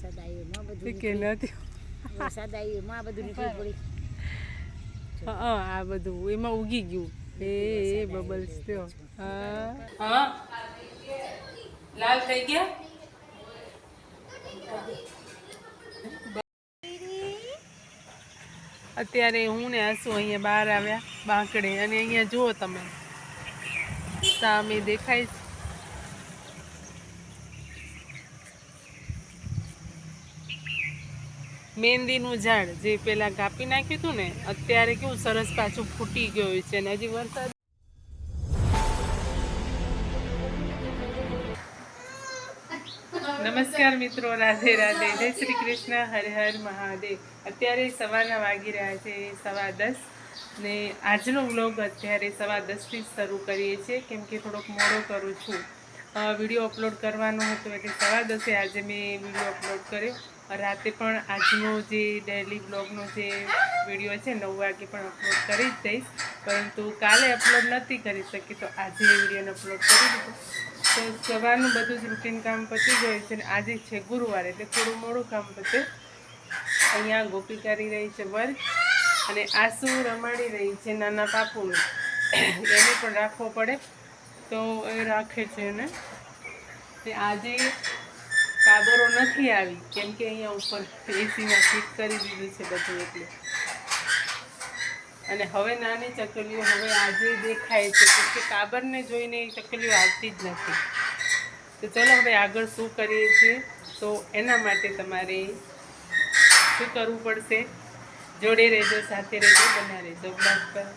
વરસાદ આવ્યો માં બધું કે નથી વરસાદ આવ્યો માં બધું નીકળી પડી હા આ બધું એમાં ઉગી ગયું એ બબલ્સ થયો હા હા લાલ થઈ ગયા અત્યારે હું ને આસુ અહીંયા બહાર આવ્યા બાંકડે અને અહીંયા જુઓ તમે સામે દેખાય છે મહેંદીનું ઝાડ જે પેલા કાપી નાખ્યું હતું ને અત્યારે કેવું સરસ પાછું ફૂટી ગયું છે ને હજી વરસાદ નમસ્કાર મિત્રો રાધે રાધે જય શ્રી કૃષ્ણ હર હર મહાદેવ અત્યારે સવારના વાગી રહ્યા છે 10:15 ને આજનો વ્લોગ અત્યારે 10:15 શરૂ કરીએ છીએ કેમ કે થોડોક મોડો કરું છું વિડીયો અપલોડ કરવાનો હતો એટલે 10:15 આજે મેં વિડીયો અપલોડ કર્યો રાતે પણ આજનો જે ડેલી બ્લોગનો જે વિડીયો છે 9 વાગે પણ અપલોડ કરી જ દઈશ પરંતુ કાલે અપલોડ નથી કરી શકી તો આજે એ વિડીયોને અપલોડ કરી દીધો તો સવારનું બધું જ રૂટીન કામ પતી ગયું છે અને આજે છે ગુરુવાર એટલે થોડું મોડું કામ પતે અહીંયા ગોપી કરી રહી છે વર્ક અને આસુ રમાડી રહી છે નાના પાપુને એને પણ રાખવો પડે તો એ રાખે છે એને આજે કાબરો નથી આવી કેમ કે અહીંયા ઉપર એસીમાં ફિટ કરી દીધું છે બધું એટલે અને હવે નાની ચકલીઓ હવે આજે દેખાય છે કેમ કે કાબરને જોઈને એ ચકલીઓ આવતી જ નથી તો ચલો હવે આગળ શું કરીએ છીએ તો એના માટે તમારે શું કરવું પડશે જોડે રહેજો સાથે રહેજો બના રહેજો બ્લોગ પર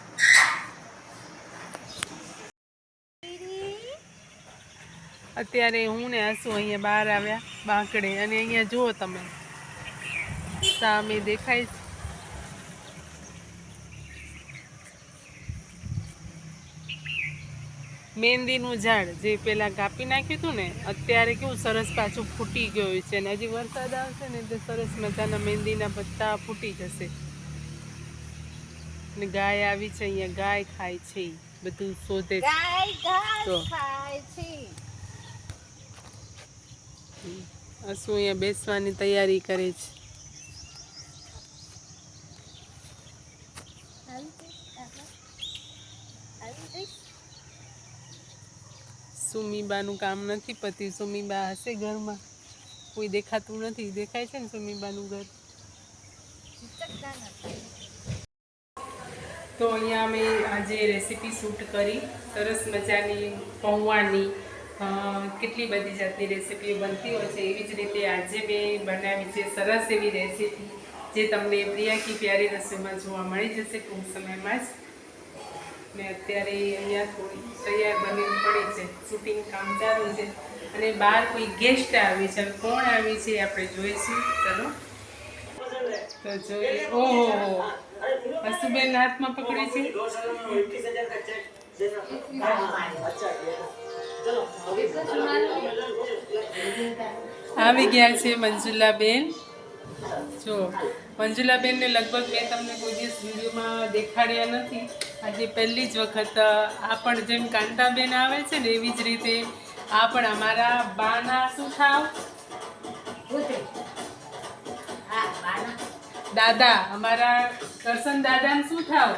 અત્યારે હું ને આસુ અહીંયા બહાર આવ્યા બાંકડે અને અહીંયા જુઓ તમે સામે દેખાય છે મહેંદીનું ઝાડ જે પેલા કાપી નાખ્યું હતું ને અત્યારે કેવું સરસ પાછું ફૂટી ગયું છે ને હજી વરસાદ આવશે ને તો સરસ મજાના મહેંદીના પત્તા ફૂટી જશે ને ગાય આવી છે અહીંયા ગાય ખાય છે બધું શોધે છે તો આસુ અહીંયા બેસવાની તૈયારી કરે છે સુમીબાનું કામ નથી પતી સુમીબા હશે ઘરમાં કોઈ દેખાતું નથી દેખાય છે ને સુમીબાનું ઘર તો અહીંયા અમે આજે રેસીપી શૂટ કરી સરસ મજાની પૌવાની કેટલી બધી જાતની રેસીપીઓ બનતી હોય છે એવી જ રીતે આજે મેં બનાવી છે સરસ એવી રેસીપી જે તમને પ્રિયા કી પ્યારી રસોઈમાં જોવા મળી જશે ટૂંક સમયમાં જ ને અત્યારે અહીંયા થોડી તૈયાર બની પડી છે શૂટિંગ કામ ચાલુ છે અને બહાર કોઈ ગેસ્ટ આવી છે કોણ આવી છે આપણે જોઈશું ચલો તો જોઈએ ઓહો હસુબેન હાથમાં પકડી છે આવી ગયા છે મંજુલાબેન જો મંજુલાબેનને લગભગ મેં તમને કોઈ દિવસ વિડીયોમાં દેખાડ્યા નથી આજે પહેલી જ વખત આ પણ જેમ કાંતાબેન આવે છે ને એવી જ રીતે આ પણ અમારા બાના શું થાવ દાદા અમારા કરશન દાદાને શું થાવ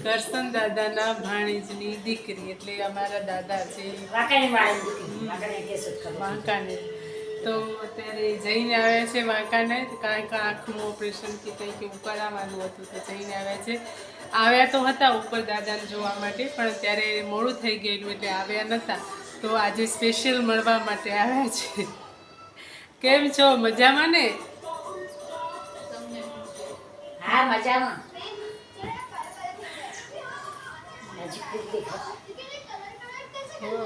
કરશન દાદાના ભાણેજની દીકરી એટલે અમારા દાદા છે વાંકાને તો અત્યારે જઈને આવ્યા છે વાંકાને કાંઈક આંખનું ઓપરેશન કે કંઈક કરાવવાનું હતું તો જઈને આવ્યા તો હતા ઉપર દાદાને જોવા માટે પણ અત્યારે મોડું થઈ ગયેલું એટલે આવ્યા નહોતા તો આજે સ્પેશિયલ મળવા માટે આવ્યા છે કેમ છો મજામાં ને હા મજામાં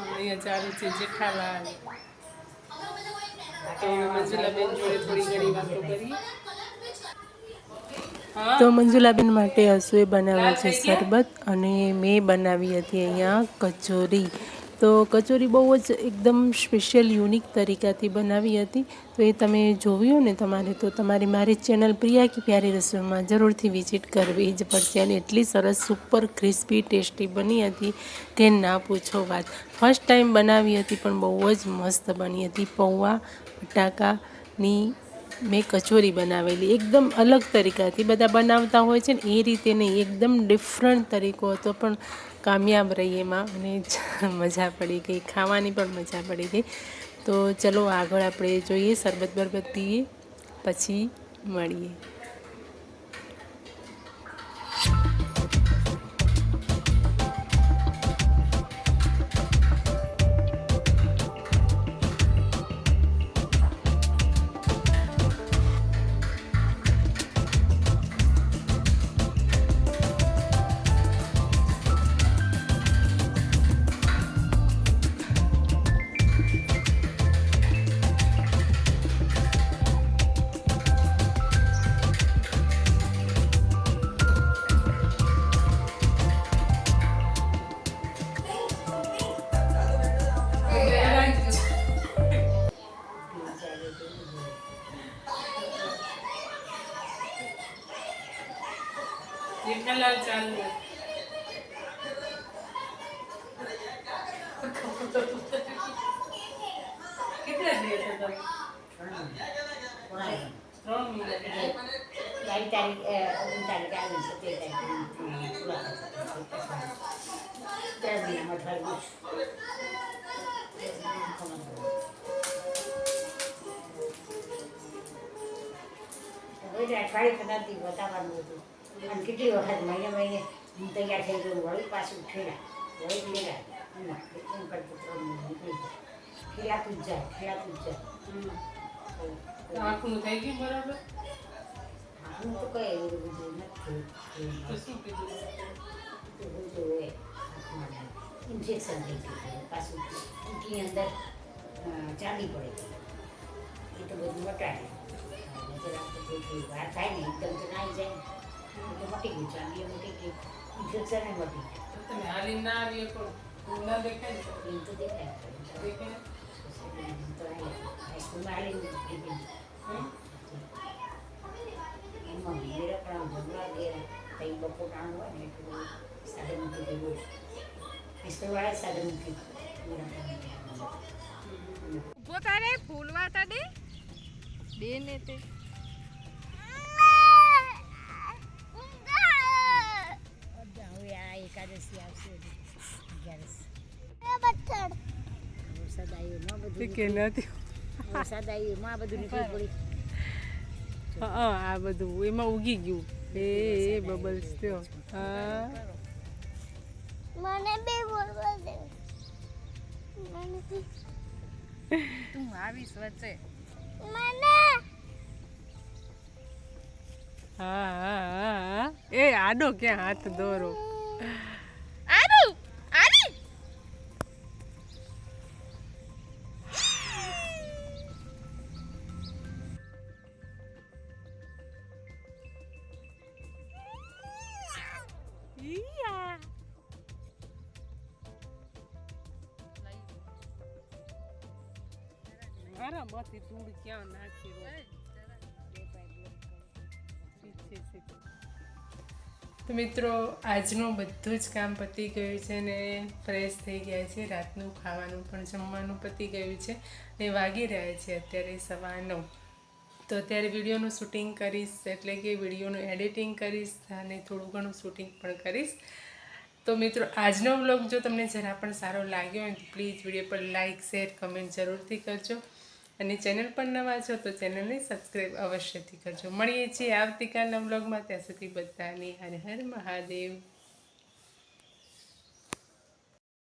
અહીંયા ચાલુ છે જેઠાલાલ તો મંજુલાબેન જોડે થોડી ઘણી વાતો કરી તો મંજુલાબેન માટે હસુએ બનાવ્યું છે શરબત અને મેં બનાવી હતી અહીંયા કચોરી તો કચોરી બહુ જ એકદમ સ્પેશિયલ યુનિક તરીકાથી બનાવી હતી. તો એ તમે જોયું ને તમારે તો તમારી મારી ચેનલ પ્રિયા કી પ્યારી રસોઈમાં જરૂરથી વિઝિટ કરવી જ પડશે. અને એટલી સરસ સુપર ક્રિસ્પી ટેસ્ટી બની હતી કે ના પૂછો વાત. ફર્સ્ટ ટાઈમ બનાવી હતી પણ બહુ જ મસ્ત બની હતી. પૌવા બટાકાની મેં કચોરી બનાવેલી એકદમ અલગ તરીકાથી. બધા બનાવતા હોય છે ને એ રીતે નહીં, એકદમ ડિફરન્ટ તરીકો હતો પણ કામયાબ રહી એમાં અને મજા પડી ગઈ, ખાવાની પણ મજા પડી ગઈ. તો ચલો આગળ આપણે જોઈએ, શરબત બરબત પીએ પછી મળીએ. જેઠાલાલ ચાલુ કેટલા દિવસ હતા? 3 મિનિટ. તારીખ 39 આવી 17 તારીખ પૂરા થતા 3 મહિનામાં અઠવાડિયું નથી બતાવવાનું હતું. અને કેટલી વખત મહિને મહિને હું તૈયાર થઈ ગયું, વળી પાછું ખેડા વળી ખેડા એમ કરતું 3 મહિના નીકળી જાય. ખેડાતું જ જાય. આંખનું થઈ ગયું બરાબર? હું તો કઈ એવું બધું નથી. તો શું કીધું? ઇન્ફેક્શન થઈ ગયું, પાછું ઊંટીની અંદર ચાંદી પડે એ તો બધું મટાડે. વાર થાય ને એકદમ તો ના જાય ને તો મટી ગયું, ચાંદી મટી ગયું, ઇન્ફેક્શન મટી જાય. તમે હાલી ના આવીએ પણ ના દેખાય ને? એ તો દેખાય દેખાય તો હાઈસ્કૂલમાં હાલી એમાં મેળા પણ ભગવા ગયા કંઈ બપો ટાણું હોય ને એટલું સાધન મૂકી દેવું. હાઈસ્કૂલવાળા સાધન મૂકી ઉભો તારે ફૂલવા તાડે બે ને તે હવે આ એકાદશી આવશે 11 વરસાદ આવ્યો માં બધું કે નથી. વરસાદ આવ્યો માં બધું નીકળી પડી. હા આ બધું એમાં ઉગી ગયું. એ બબલ્સ થયો. હા મને બે બોલવા દે. તું આવીશ વચ્ચે. મને હા હા. એ આડો ક્યાં હાથ દોરો? આરુ આરી આરામથી ધૂળ ક્યાં નાખી તો મિત્રો આજનું બધું જ કામ પતી ગયું છે ને ફ્રેશ થઈ ગયા છે. રાતનું ખાવાનું પણ જમવાનું પતી ગયું છે ને વાગી રહ્યા છે અત્યારે 9:15. તો અત્યારે વિડીયોનું શૂટિંગ કરીશ, એટલે કે વિડીયોનું એડિટિંગ કરીશ અને થોડું ઘણું શૂટિંગ પણ કરીશ. તો મિત્રો આજનો વ્લોગ જો તમને જરા પણ સારો લાગ્યો હોય તો પ્લીઝ વિડીયો પર લાઇક શેર કમેન્ટ જરૂરથી કરજો. અને ચેનલ પર નવા છો તો ચેનલને સબસ્ક્રાઈબ અવશ્યથી કરજો. મળીએ છીએ આવતીકાલના વ્લોગમાં. ત્યાં સુધી બધાને હર હર મહાદેવ.